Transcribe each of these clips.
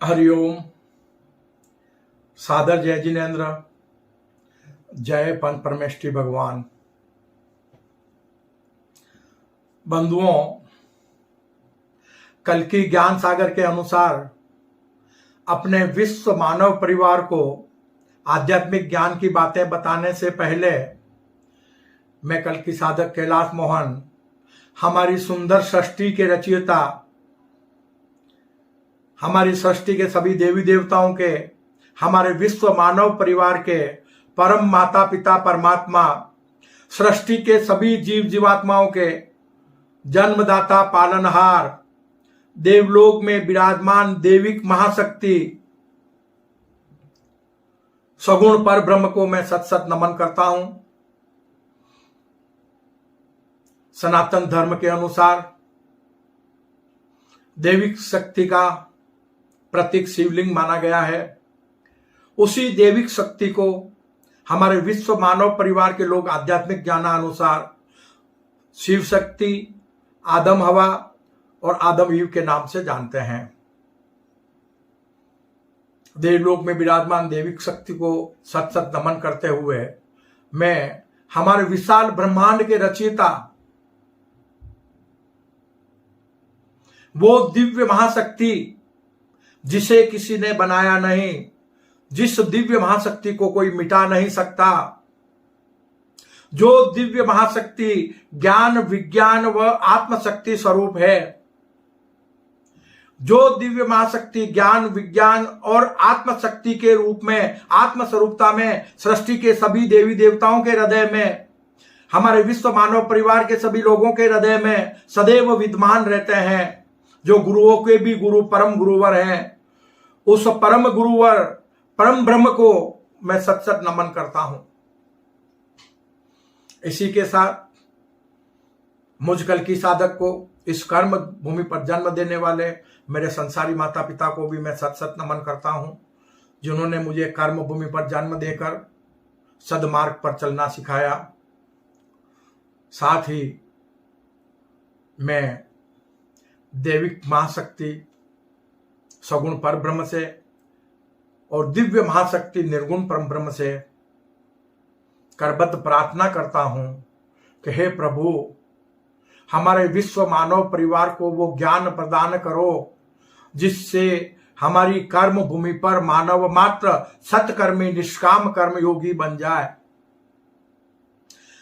हरिओम। सादर जय जिनेन्द्र, जय पंच परमेष्ठी भगवान। बंधुओं, कल की ज्ञान सागर के अनुसार अपने विश्व मानव परिवार को आध्यात्मिक ज्ञान की बातें बताने से पहले मैं कल की साधक कैलाश मोहन, हमारी सुंदर सृष्टि के रचयिता, हमारी सृष्टि के सभी देवी देवताओं के, हमारे विश्व मानव परिवार के परम माता पिता परमात्मा, सृष्टि के सभी जीव जीवात्माओं के जन्मदाता पालनहार, देवलोक में विराजमान देविक महाशक्ति सगुण पर ब्रह्म को मैं सत सत नमन करता हूं। सनातन धर्म के अनुसार देविक शक्ति का प्रतीक शिवलिंग माना गया है। उसी देविक शक्ति को हमारे विश्व मानव परिवार के लोग आध्यात्मिक ज्ञानानुसार शिव शक्ति, आदम हवा और आदम ईव के नाम से जानते हैं। देवलोक में विराजमान देविक शक्ति को सत सत नमन करते हुए मैं हमारे विशाल ब्रह्मांड के रचयिता, वो दिव्य महाशक्ति जिसे किसी ने बनाया नहीं, जिस दिव्य महाशक्ति को कोई मिटा नहीं सकता, जो दिव्य महाशक्ति ज्ञान विज्ञान व आत्मशक्ति स्वरूप है, जो दिव्य महाशक्ति ज्ञान विज्ञान और आत्मशक्ति के रूप में आत्मस्वरूपता में सृष्टि के सभी देवी देवताओं के हृदय में, हमारे विश्व मानव परिवार के सभी लोगों के हृदय में सदैव विद्यमान रहते हैं, जो गुरुओं के भी गुरु परम गुरुवर हैं, उस परम गुरुवर परम ब्रह्म को मैं सत सत नमन करता हूं। इसी के साथ मुझ कल की साधक को, इस कर्म भूमि पर जन्म देने वाले मेरे संसारी माता पिता को भी मैं सत सत नमन करता हूं, जिन्होंने मुझे कर्म भूमि पर जन्म देकर सदमार्ग पर चलना सिखाया। साथ ही मैं देविक महाशक्ति सगुण पर ब्रह्म से और दिव्य महाशक्ति निर्गुण परम ब्रह्म से करबद्ध प्रार्थना करता हूं कि हे प्रभु, हमारे विश्व मानव परिवार को वो ज्ञान प्रदान करो जिससे हमारी कर्म भूमि पर मानव मात्र सत्कर्मी निष्काम कर्म योगी बन जाए।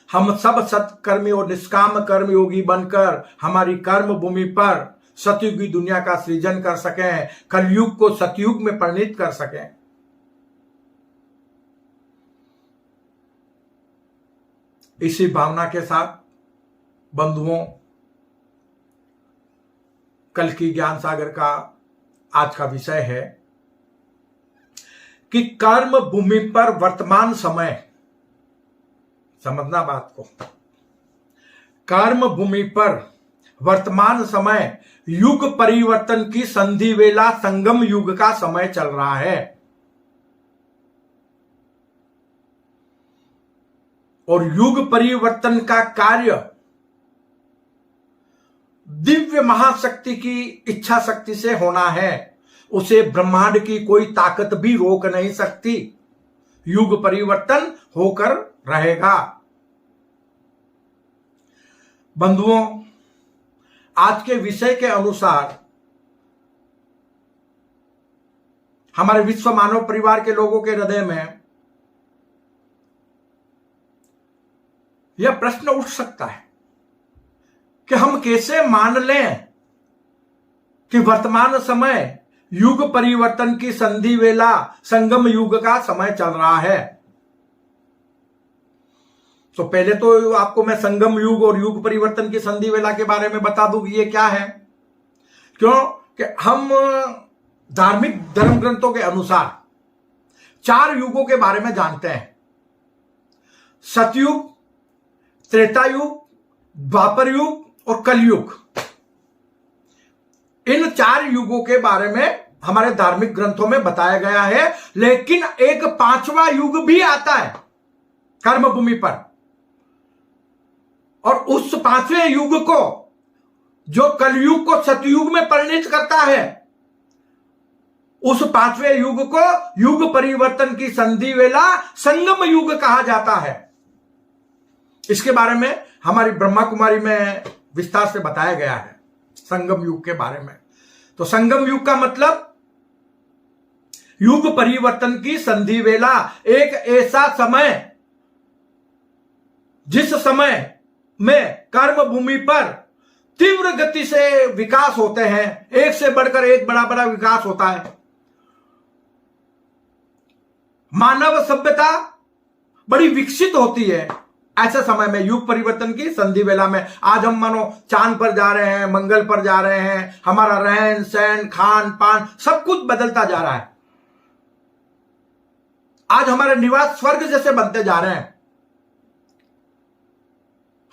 हम सब सत्कर्मी और निष्काम कर्म योगी बनकर हमारी कर्म भूमि पर सतयुगी दुनिया का सृजन कर सकें, कलयुग को सतयुग में परिणित कर सकें। इसी भावना के साथ बंधुओं, कल की ज्ञान सागर का आज का विषय है कि कर्म भूमि पर वर्तमान समय, समझना बात को, कर्म भूमि पर वर्तमान समय युग परिवर्तन की संधि वेला संगम युग का समय चल रहा है और युग परिवर्तन का कार्य दिव्य महाशक्ति की इच्छा शक्ति से होना है। उसे ब्रह्मांड की कोई ताकत भी रोक नहीं सकती। युग परिवर्तन होकर रहेगा। बंधुओं, आज के विषय के अनुसार हमारे विश्व मानव परिवार के लोगों के हृदय में यह प्रश्न उठ सकता है कि हम कैसे मान लें कि वर्तमान समय युग परिवर्तन की संधि वेला संगम युग का समय चल रहा है। तो पहले तो आपको मैं संगम युग और युग परिवर्तन की संधि वेला के बारे में बता दूं कि ये क्या है। क्यों कि हम धार्मिक धर्म ग्रंथों के अनुसार 4 युगों के बारे में जानते हैं। सतयुग, त्रेता युग, द्वापर युग और कलयुग। इन 4 युगों के बारे में हमारे धार्मिक ग्रंथों में बताया गया है, लेकिन एक 5वां युग भी आता है कर्म भूमि पर, और उस 5वें युग को जो कलयुग को सतयुग में परिणित करता है, उस पांचवें युग को युग परिवर्तन की संधि वेला संगम युग कहा जाता है। इसके बारे में हमारी ब्रह्मा कुमारी में विस्तार से बताया गया है संगम युग के बारे में। तो संगम युग का मतलब युग परिवर्तन की संधि वेला, एक ऐसा समय जिस समय में कर्म भूमि पर तीव्र गति से विकास होते हैं, एक से बढ़कर एक बड़ा बड़ा विकास होता है। मानव सभ्यता बड़ी विकसित होती है ऐसे समय में, युग परिवर्तन की संधि वेला में। आज हम मानो चांद पर जा रहे हैं, मंगल पर जा रहे हैं, हमारा रहन सहन खान पान सब कुछ बदलता जा रहा है। आज हमारे निवास स्वर्ग जैसे बनते जा रहे हैं।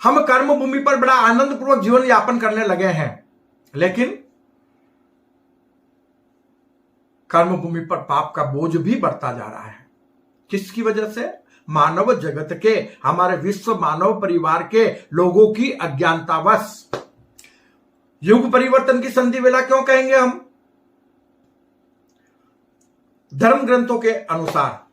हम कर्म भूमि पर बड़ा आनंद पूर्वक जीवन यापन करने लगे हैं, लेकिन कर्म भूमि पर पाप का बोझ भी बढ़ता जा रहा है। किसकी वजह से? मानव जगत के, हमारे विश्व मानव परिवार के लोगों की अज्ञानतावश। युग परिवर्तन की संधि वेला क्यों कहेंगे हम? धर्म ग्रंथों के अनुसार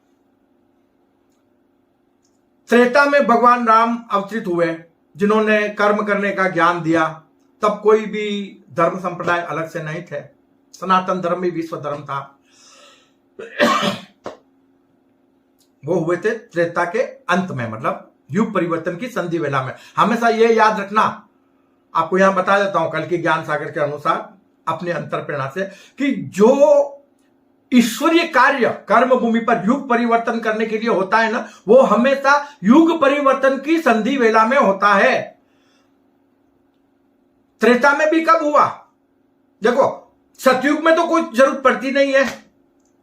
त्रेता में भगवान राम अवतरित हुए, जिन्होंने कर्म करने का ज्ञान दिया। तब कोई भी धर्म संप्रदाय अलग से नहीं थे, सनातन धर्म ही विश्व धर्म था। वो हुए थे त्रेता के अंत में, मतलब युग परिवर्तन की संधि वेला में। हमेशा ये याद रखना, आपको यहां बता देता हूं कल की ज्ञान सागर के अनुसार अपने अंतर प्रेरणा से, कि जो ईश्वरीय कार्य कर्म भूमि पर युग परिवर्तन करने के लिए होता है ना, वो हमेशा युग परिवर्तन की संधि वेला में होता है। त्रेता में भी कब हुआ? देखो, सतयुग में तो कोई जरूरत पड़ती नहीं है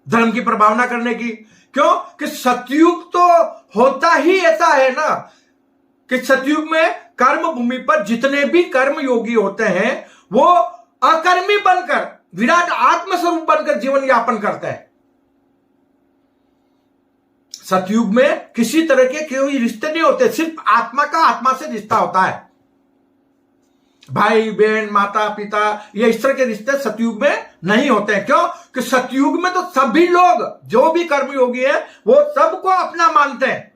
धर्म की प्रभावना करने की। क्यों? कि सतयुग तो होता ही ऐसा है ना कि सतयुग में कर्म भूमि पर जितने भी कर्म योगी होते हैं वो अकर्मी बनकर, विराट आत्मस्वरूप बनकर जीवन यापन करते हैं। सतयुग में किसी तरह के कोई रिश्ते नहीं होते, सिर्फ आत्मा का आत्मा से रिश्ता होता है। भाई बहन माता पिता ये इस तरह के रिश्ते सतयुग में नहीं होते हैं। क्यों? कि सतयुग में तो सभी लोग जो भी कर्मयोगी है वो सबको अपना मानते हैं।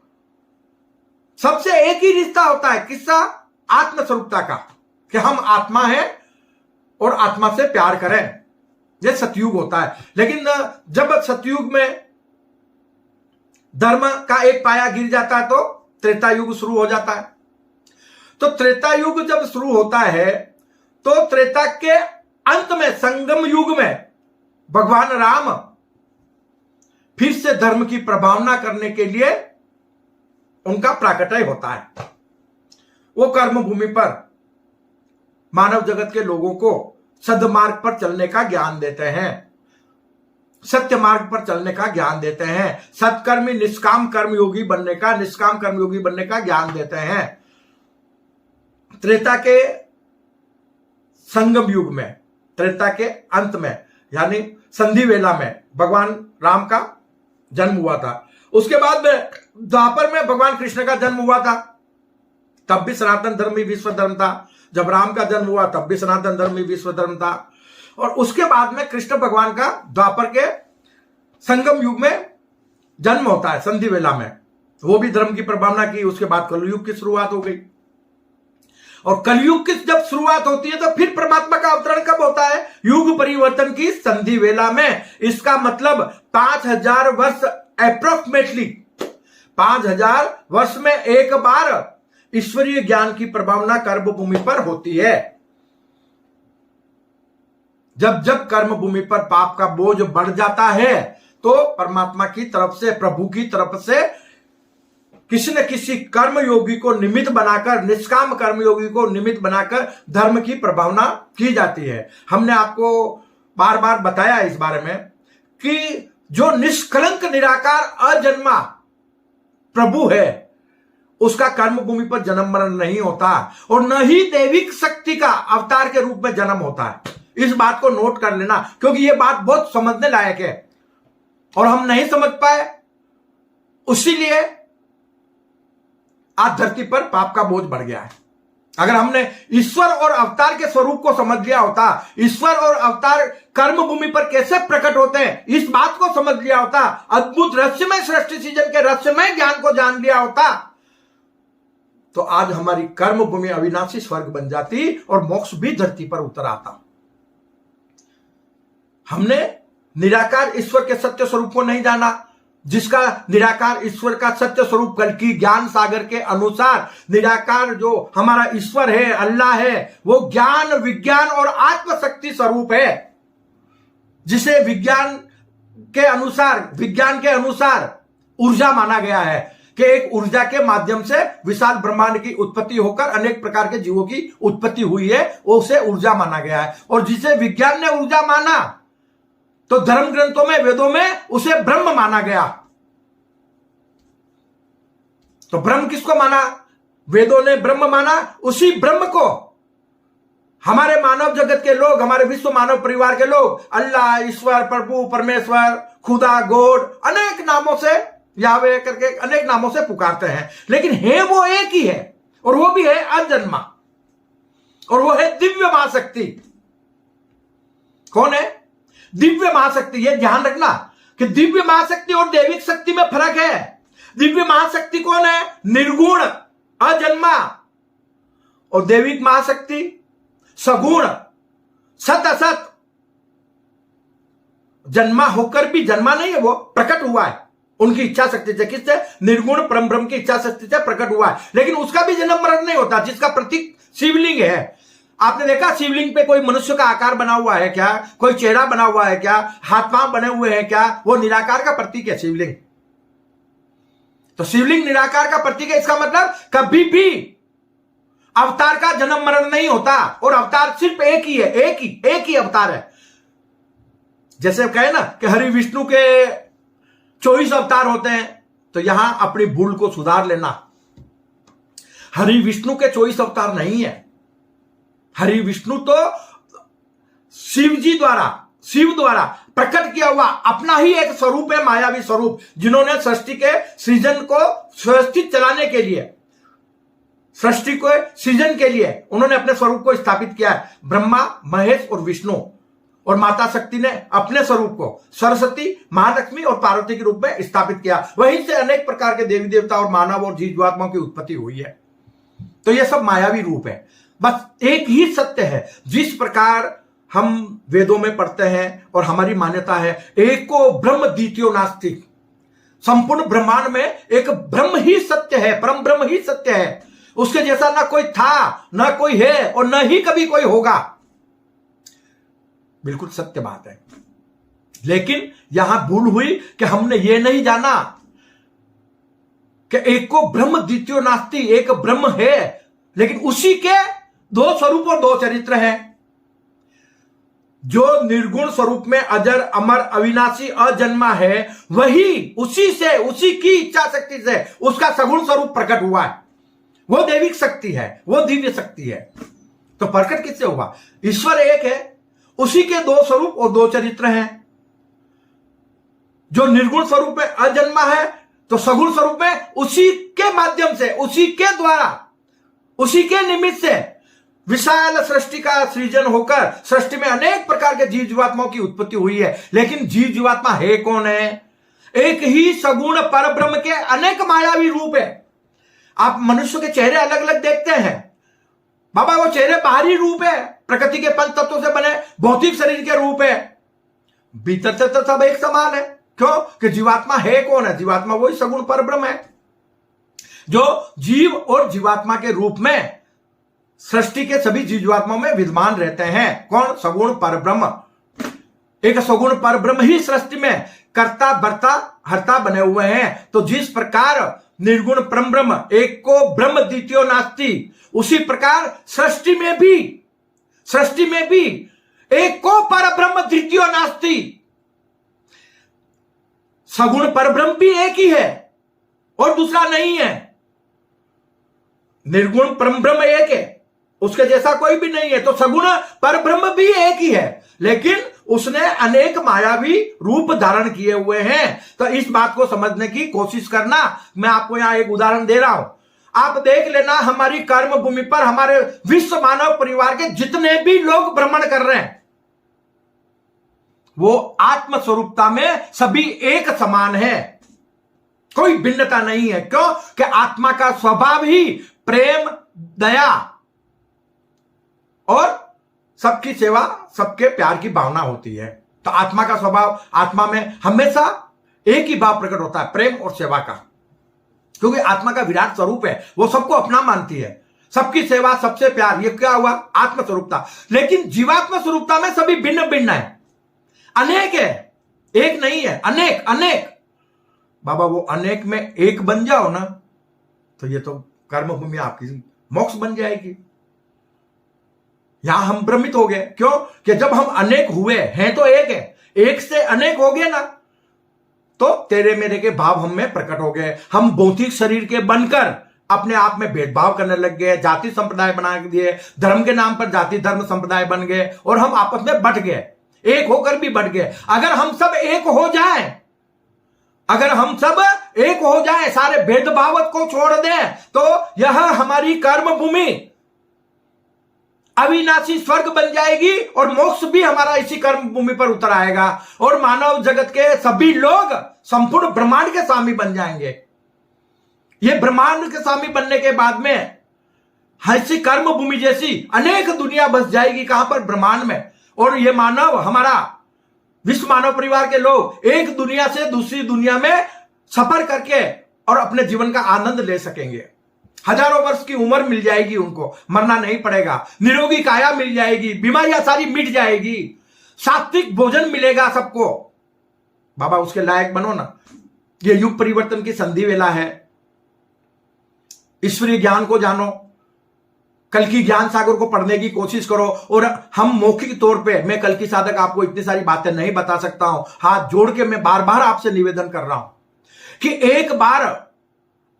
सबसे एक ही रिश्ता होता है, किसका? आत्मस्वरूपता का, कि हम आत्मा है और आत्मा से प्यार करें। ये सतयुग होता है। लेकिन जब सतयुग में धर्म का एक पाया गिर जाता है तो त्रेता युग शुरू हो जाता है। तो त्रेता युग जब शुरू होता है तो त्रेता के अंत में संगम युग में भगवान राम फिर से धर्म की प्रभावना करने के लिए उनका प्राकट्य होता है। वो कर्म भूमि पर मानव जगत के लोगों को सद्मार्ग पर चलने का ज्ञान देते हैं, सत्य मार्ग पर चलने का ज्ञान देते हैं, सत्कर्मी निष्काम कर्मयोगी बनने का, निष्काम कर्मयोगी बनने का ज्ञान देते हैं। त्रेता के संगम युग में, त्रेता के अंत में यानी संधि वेला में भगवान राम का जन्म हुआ था। उसके बाद में द्वापर में भगवान कृष्ण का जन्म हुआ था। तब भी सनातन धर्म ही विश्व धर्म था। जब राम का जन्म हुआ तब भी सनातन धर्म ही विश्व धर्म था। और उसके बाद में कृष्ण भगवान का द्वापर के संगम युग में जन्म होता है, संधि वेला में। वो भी धर्म की प्रभावना की। उसके बाद कलयुग की शुरुआत हो गई। और कलयुग की जब शुरुआत होती है तो फिर परमात्मा का अवतरण कब होता है? युग परिवर्तन की संधि वेला में। इसका मतलब 5000 वर्ष अप्रोक्सीमेटली 5000 वर्ष में एक बार ईश्वरीय ज्ञान की प्रभावना कर्म भूमि पर होती है। जब जब कर्म भूमि पर पाप का बोझ बढ़ जाता है तो परमात्मा की तरफ से, प्रभु की तरफ से किसी न किसी कर्मयोगी को निमित्त बनाकर, निष्काम कर्मयोगी को निमित्त बनाकर धर्म की प्रभावना की जाती है। हमने आपको बार बार बताया इस बारे में कि जो निष्कलंक निराकार अजन्मा प्रभु है उसका कर्म भूमि पर जन्म मरण नहीं होता और न ही दैविक शक्ति का अवतार के रूप में जन्म होता है। इस बात को नोट कर लेना, क्योंकि यह बात बहुत समझने लायक है और हम नहीं समझ पाए, उसीलिए आज धरती पर पाप का बोझ बढ़ गया है। अगर हमने ईश्वर और अवतार के स्वरूप को समझ लिया होता, ईश्वर और अवतार कर्म भूमि पर कैसे प्रकट होते हैं इस बात को समझ लिया होता, अद्भुत रहस्यमय सृष्टि सृजन के रहस्यमय ज्ञान को जान लिया होता, तो आज हमारी कर्म भूमि अविनाशी स्वर्ग बन जाती और मोक्ष भी धरती पर उतर आता। हमने निराकार ईश्वर के सत्य स्वरूप को नहीं जाना, जिसका निराकार ईश्वर का सत्य स्वरूप कल्कि ज्ञान सागर के अनुसार निराकार जो हमारा ईश्वर है, अल्लाह है, वो ज्ञान विज्ञान और आत्मशक्ति स्वरूप है, जिसे विज्ञान के अनुसार ऊर्जा माना गया है कि एक ऊर्जा के माध्यम से विशाल ब्रह्मांड की उत्पत्ति होकर अनेक प्रकार के जीवों की उत्पत्ति हुई है, उसे ऊर्जा माना गया है। और जिसे विज्ञान ने ऊर्जा माना तो धर्म ग्रंथों में, वेदों में उसे ब्रह्म माना गया। तो ब्रह्म किसको माना? वेदों ने ब्रह्म माना, उसी ब्रह्म को हमारे मानव जगत के लोग, हमारे विश्व मानव परिवार के लोग अल्लाह, ईश्वर, प्रभु, परमेश्वर, खुदा, गॉड अनेक नामों से, यावे करके अनेक नामों से पुकारते हैं, लेकिन है वो एक ही है, और वो भी है अजन्मा, और वो है दिव्य महाशक्ति। कौन है? दिव्य महाशक्ति। ये ध्यान रखना कि दिव्य महाशक्ति और दैविक शक्ति में फर्क है। दिव्य महाशक्ति कौन है? निर्गुण, अजन्मा, और दैविक महाशक्ति सगुण, सत असत। जन्मा होकर भी जन्मा नहीं है, वो प्रकट हुआ है उनकी इच्छा शक्ति से। किससे? निर्गुण परम ब्रह्म की इच्छा शक्ति से प्रकट हुआ है, लेकिन उसका भी जन्म मरण नहीं होता, जिसका प्रतीक शिवलिंग है। आपने देखा शिवलिंग पे कोई मनुष्य का आकार बना हुआ है क्या? कोई चेहरा बना हुआ है क्या? हाथ पांव बने हुए हैं क्या? वो निराकार का प्रतीक है शिवलिंग। तो शिवलिंग निराकार का प्रतीक है, इसका मतलब कभी भी अवतार का जन्म मरण नहीं होता, और अवतार सिर्फ एक ही है, एक ही अवतार है। जैसे कहे ना कि हरि विष्णु के 24 अवतार होते हैं, तो यहां अपनी भूल को सुधार लेना। हरि विष्णु के 24 अवतार नहीं है। हरि विष्णु तो शिव द्वारा प्रकट किया हुआ अपना ही एक स्वरूप है, मायावी स्वरूप, जिन्होंने सृष्टि के सृजन को व्यवस्थित चलाने के लिए, सृष्टि को सृजन के लिए उन्होंने अपने स्वरूप को स्थापित किया है। ब्रह्मा, महेश और विष्णु, और माता शक्ति ने अपने स्वरूप को सरस्वती, महालक्ष्मी और पार्वती के रूप में स्थापित किया। वहीं से अनेक प्रकार के देवी देवता और मानव और जीवात्माओं की उत्पत्ति हुई है। तो यह सब मायावी रूप है। बस एक ही सत्य है, जिस प्रकार हम वेदों में पढ़ते हैं और हमारी मान्यता है, एको ब्रह्म द्वितीयो नास्ति। संपूर्ण ब्रह्मांड में एक ब्रह्म ही सत्य है, परम ब्रह्म ही सत्य है। उसके जैसा ना कोई था, ना कोई है, और न ही कभी कोई होगा। बिल्कुल सत्य बात है। लेकिन यहां भूल हुई कि हमने ये नहीं जाना कि एको ब्रह्म द्वितीयो नास्ति, एक ब्रह्म है, लेकिन उसी के दो स्वरूप और दो चरित्र हैं। जो निर्गुण स्वरूप में अजर, अमर, अविनाशी, अजन्मा है, वही उसी से, उसी की इच्छा शक्ति से उसका सगुण स्वरूप प्रकट हुआ है। वो दैविक शक्ति है, वो दिव्य शक्ति है। तो प्रकट किससे हुआ? ईश्वर एक है, उसी के दो स्वरूप और दो चरित्र हैं। जो निर्गुण स्वरूप में अजन्मा है, तो सगुण स्वरूप में उसी के माध्यम से, उसी के द्वारा, उसी के निमित्त से विशाल सृष्टि का सृजन होकर सृष्टि में अनेक प्रकार के जीव जीवात्माओं की उत्पत्ति हुई है। लेकिन जीव जीवात्मा है कौन है? एक ही सगुण परब्रह्म के अनेक मायावी रूप है। आप मनुष्य के चेहरे अलग अलग देखते हैं बाबा, वो चेहरे बाहरी रूप है, प्रकृति के पंच तत्वों से बने भौतिक शरीर के रूप है। भीतर से तो सब एक समान है। क्यों? कि जीवात्मा है कौन है? जीवात्मा वही सगुण परब्रह्म है, जो जीव और जीवात्मा के रूप में सृष्टि के सभी जीव जीवात्माओं में विद्यमान रहते हैं। कौन? सगुण परब्रह्म। एक सगुण परब्रह्म ही सृष्टि में कर्ता, भर्ता, हर्ता बने हुए हैं। तो जिस प्रकार निर्गुण परम ब्रह्म एक को ब्रह्म द्वितीयो नास्ति, उसी प्रकार सृष्टि में भी एक को पर ब्रह्म द्वितीयो नास्ति। सगुण परब्रह्म भी एक ही है और दूसरा नहीं है। निर्गुण परम ब्रह्म एक है, उसके जैसा कोई भी नहीं है। तो सगुण परब्रह्म भी एक ही है, लेकिन उसने अनेक मायावी रूप धारण किए हुए हैं। तो इस बात को समझने की कोशिश करना। मैं आपको यहां एक उदाहरण दे रहा हूं। आप देख लेना, हमारी कर्म भूमि पर हमारे विश्व मानव परिवार के जितने भी लोग भ्रमण कर रहे हैं, वो आत्म स्वरूपता में सभी एक समान है, कोई भिन्नता नहीं है। क्यों? कि आत्मा का स्वभाव ही प्रेम, दया और सबकी सेवा, सबके प्यार की भावना होती है। तो आत्मा का स्वभाव, आत्मा में हमेशा एक ही भाव प्रकट होता है, प्रेम और सेवा का, क्योंकि आत्मा का विराट स्वरूप है, वो सबको अपना मानती है, सबकी सेवा, सबसे प्यार। ये क्या हुआ? आत्म स्वरूपता। लेकिन जीवात्म स्वरूपता में सभी भिन्न भिन्न है, अनेक है, एक नहीं है, अनेक अनेक। बाबा वो अनेक में एक बन जाओ ना, तो ये तो कर्म भूमि आपकी मोक्ष बन जाएगी। यहां हम भ्रमित हो गए। क्यों? कि जब हम अनेक हुए हैं तो एक है, एक से अनेक हो गए ना, तो तेरे मेरे के भाव हम में प्रकट हो गए। हम भौतिक शरीर के बनकर अपने आप में भेदभाव करने लग गए, जाति संप्रदाय बना दिए, धर्म के नाम पर जाति धर्म संप्रदाय बन गए और हम आपस में बट गए, एक होकर भी बट गए। अगर हम सब एक हो जाएं, अगर हम सब एक हो जाएं, सारे भेदभाव को छोड़ दें, तो यह हमारी कर्म भूमि अविनाशी स्वर्ग बन जाएगी और मोक्ष भी हमारा इसी कर्म भूमि पर उतर आएगा और मानव जगत के सभी लोग संपूर्ण ब्रह्मांड के स्वामी बन जाएंगे। ये ब्रह्मांड के स्वामी बनने के बाद में ऐसी कर्म भूमि जैसी अनेक दुनिया बस जाएगी। कहां पर? ब्रह्मांड में। और ये मानव, हमारा विश्व मानव परिवार के लोग एक दुनिया से दूसरी दुनिया में सफर करके और अपने जीवन का आनंद ले सकेंगे। हजारों वर्ष की उम्र मिल जाएगी उनको, मरना नहीं पड़ेगा, निरोगी काया मिल जाएगी, बीमारियां सारी मिट जाएगी, सात्विक भोजन मिलेगा सबको। बाबा उसके लायक बनो ना। ये युग परिवर्तन की संधि वेला है। ईश्वरीय ज्ञान को जानो, कल की ज्ञान सागर को पढ़ने की कोशिश करो। और हम मौखिक तौर पे, मैं कल की साधक आपको इतनी सारी बातें नहीं बता सकता हूं, हाथ जोड़ के मैं बार बार आपसे निवेदन कर रहा हूं कि एक बार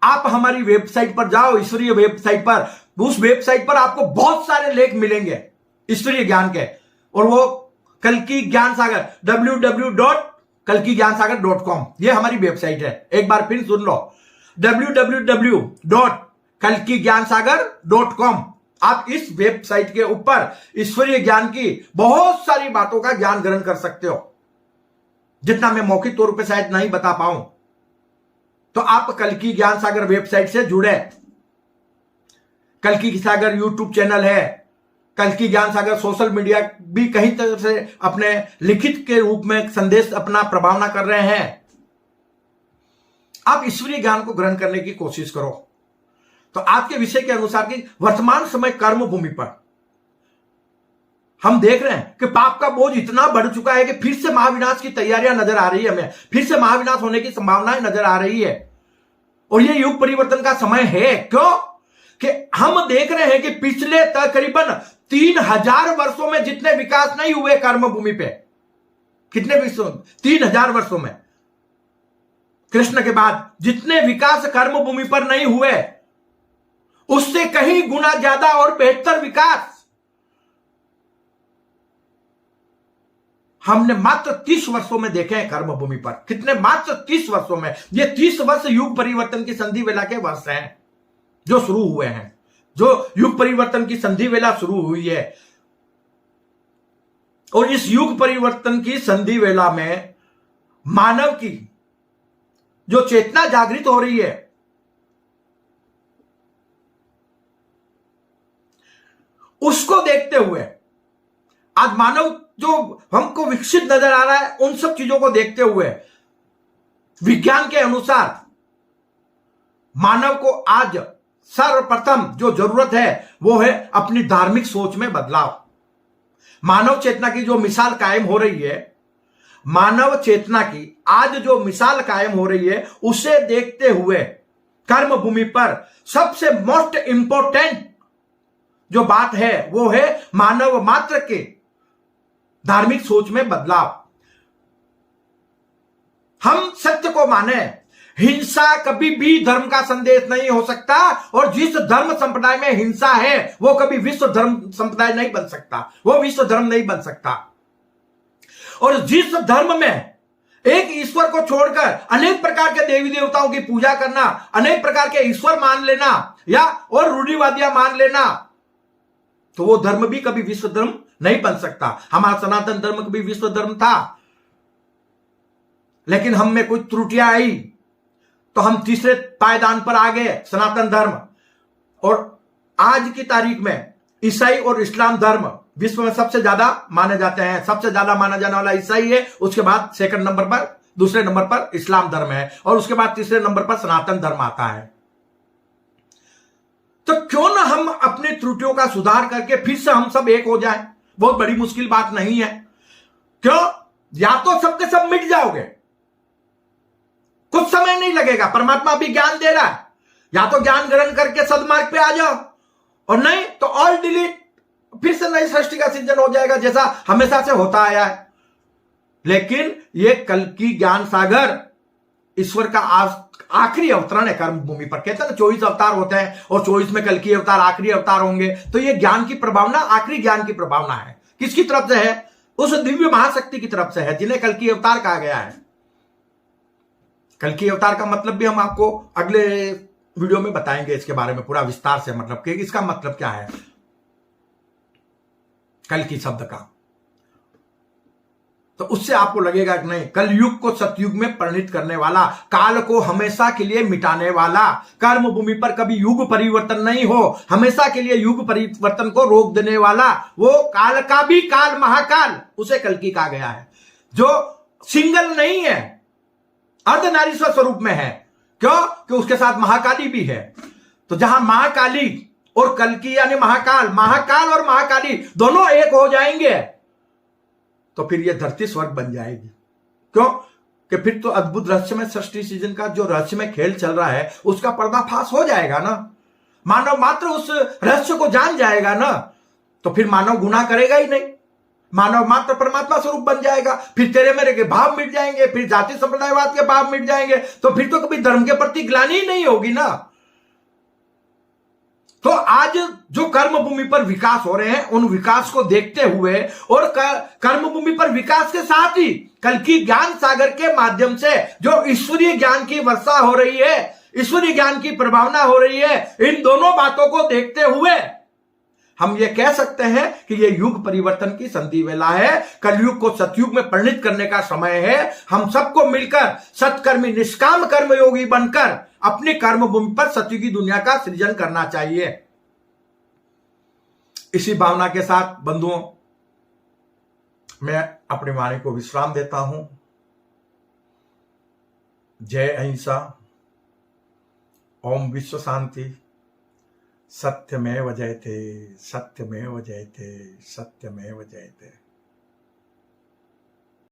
आप हमारी वेबसाइट पर जाओ, ईश्वरीय वेबसाइट पर। उस वेबसाइट पर आपको बहुत सारे लेख मिलेंगे ईश्वरीय ज्ञान के, और वो कल की ज्ञान सागर www.kalkigyanasagar.com ये हमारी वेबसाइट है। एक बार फिर सुन लो, www.kalkigyanasagar.com। आप इस वेबसाइट के ऊपर ईश्वरीय ज्ञान की बहुत सारी बातों का ज्ञान ग्रहण कर सकते हो, जितना मैं मौखिक तौर पर शायद नहीं बता पाऊं। तो आप कल की ज्ञान सागर वेबसाइट से जुड़े। कल की सागर यूट्यूब चैनल है, कल की ज्ञान सागर सोशल मीडिया भी कहीं तरह से अपने लिखित के रूप में संदेश अपना प्रभावना कर रहे हैं। आप ईश्वरीय ज्ञान को ग्रहण करने की कोशिश करो। तो आपके विषय के अनुसार की वर्तमान समय कर्म भूमि पर हम देख रहे हैं कि पाप का बोझ इतना बढ़ चुका है कि फिर से महाविनाश की तैयारियां नजर आ रही है, हमें फिर से महाविनाश होने की संभावनाएं नजर आ रही है। और ये युग परिवर्तन का समय है। क्यों? कि हम देख रहे हैं कि पिछले तकरीबन 3000 वर्षों में जितने विकास नहीं हुए कर्म भूमि पे, कितने विश्व 3000 वर्षों में कृष्ण के बाद जितने विकास कर्म भूमि पर नहीं हुए, उससे कहीं गुना ज्यादा और बेहतर विकास हमने मात्र 30 वर्षों में देखे हैं कर्म भूमि पर। कितने? मात्र 30 वर्षों में। ये 30 वर्ष युग परिवर्तन की संधि वेला के वर्ष हैं जो शुरू हुए हैं, जो युग परिवर्तन की संधि वेला शुरू हुई है। और इस युग परिवर्तन की संधि वेला में मानव की जो चेतना जागृत हो रही है, उसको देखते हुए आज मानव जो हमको विकसित नजर आ रहा है, उन सब चीजों को देखते हुए विज्ञान के अनुसार मानव को आज सर्वप्रथम जो जरूरत है वो है अपनी धार्मिक सोच में बदलाव। मानव चेतना की जो मिसाल कायम हो रही है, मानव चेतना की आज जो मिसाल कायम हो रही है, उसे देखते हुए कर्म भूमि पर सबसे मोस्ट इंपॉर्टेंट जो बात है वो है मानव मात्र के धार्मिक सोच में बदलाव। हम सत्य को माने, हिंसा कभी भी धर्म का संदेश नहीं हो सकता, और जिस धर्म संप्रदाय में हिंसा है वो कभी विश्व धर्म संप्रदाय नहीं बन सकता, वो विश्व धर्म नहीं बन सकता। और जिस धर्म में एक ईश्वर को छोड़कर अनेक प्रकार के देवी देवताओं की पूजा करना, अनेक प्रकार के ईश्वर मान लेना या और रूढ़िवादियां मान लेना, तो वो धर्म भी कभी विश्व धर्म नहीं बन सकता। हमारा सनातन धर्म कभी विश्व धर्म था, लेकिन हम में कोई त्रुटियां आई तो हम तीसरे पायदान पर आ गए, सनातन धर्म। और आज की तारीख में ईसाई और इस्लाम धर्म विश्व में सबसे ज्यादा माने जाते हैं। सबसे ज्यादा माना जाने वाला ईसाई है, उसके बाद सेकंड नंबर पर, दूसरे नंबर पर इस्लाम धर्म है, और उसके बाद तीसरे नंबर पर सनातन धर्म आता है। तो क्यों ना हम अपनी त्रुटियों का सुधार करके फिर से हम सब एक हो जाएं? बहुत बड़ी मुश्किल बात नहीं है। क्यों? या तो सबके सब मिट जाओगे, कुछ समय नहीं लगेगा, परमात्मा भी ज्ञान दे रहा है, या तो ज्ञान ग्रहण करके सदमार्ग पे आ जाओ, और नहीं तो ऑल डिलीट, फिर से नई सृष्टि का सृजन हो जाएगा जैसा हमेशा से होता आया है। लेकिन ये कल की ज्ञान सागर ईश्वर का आखिरी अवतरण है कर्म भूमि पर। कहते हैं ना 24 अवतार होते हैं और 24 में कल की अवतार आखिरी अवतार होंगे। तो ये ज्ञान की प्रभावना, आखिरी ज्ञान की प्रभावना है। किसकी तरफ से है? उस दिव्य महाशक्ति की तरफ से है, जिन्हें कल की अवतार कहा गया है। कल की अवतार का मतलब भी हम आपको अगले वीडियो में बताएंगे, इसके बारे में पूरा विस्तार से, मतलब कि इसका मतलब क्या है कल की शब्द का। तो उससे आपको लगेगा कि नहीं, कल युग को सतयुग में परिणित करने वाला, काल को हमेशा के लिए मिटाने वाला, कर्म भूमि पर कभी युग परिवर्तन नहीं हो, हमेशा के लिए युग परिवर्तन को रोक देने वाला, वो काल का भी काल, महाकाल, उसे कल की कहा गया है, जो सिंगल नहीं है, अर्धनारीश्वर स्वरूप में है। क्यों? कि उसके साथ महाकाली भी है। तो जहां महाकाली और कल्की यानी महाकाल, महाकाल और महाकाली दोनों एक हो जाएंगे, तो फिर ये धरती स्वर्ग बन जाएगी। क्यों? कि फिर तो अद्भुत रहस्यमय सृष्टि सीजन का जो रहस्यमय खेल चल रहा है उसका पर्दाफाश हो जाएगा ना, मानव मात्र उस रहस्य को जान जाएगा ना, तो फिर मानव गुनाह करेगा ही नहीं, मानव मात्र परमात्मा स्वरूप बन जाएगा। फिर तेरे मेरे के भाव मिट जाएंगे, फिर जाति संप्रदायवाद के भाव मिट जाएंगे, तो फिर तो कभी धर्म के प्रति ग्लानि ही नहीं होगी ना। तो आज जो कर्म भूमि पर विकास हो रहे हैं, उन विकास को देखते हुए और कर्म भूमि पर विकास के साथ ही कल की ज्ञान सागर के माध्यम से जो ईश्वरीय ज्ञान की वर्षा हो रही है, ईश्वरीय ज्ञान की प्रभावना हो रही है, इन दोनों बातों को देखते हुए हम ये कह सकते हैं कि ये युग परिवर्तन की संधि वेला है। कलयुग को सतयुग में परिणित करने का समय है। हम सबको मिलकर सत्कर्मी निष्काम कर्मयोगी बनकर अपनी कर्म भूमि पर सतयुगी दुनिया का सृजन करना चाहिए। इसी भावना के साथ बंधुओं, मैं अपनी वाणी को विश्राम देता हूं। जय अहिंसा, ओम विश्व शांति, सत्यमेव जयते, सत्यमेव जयते, सत्यमेव जयते।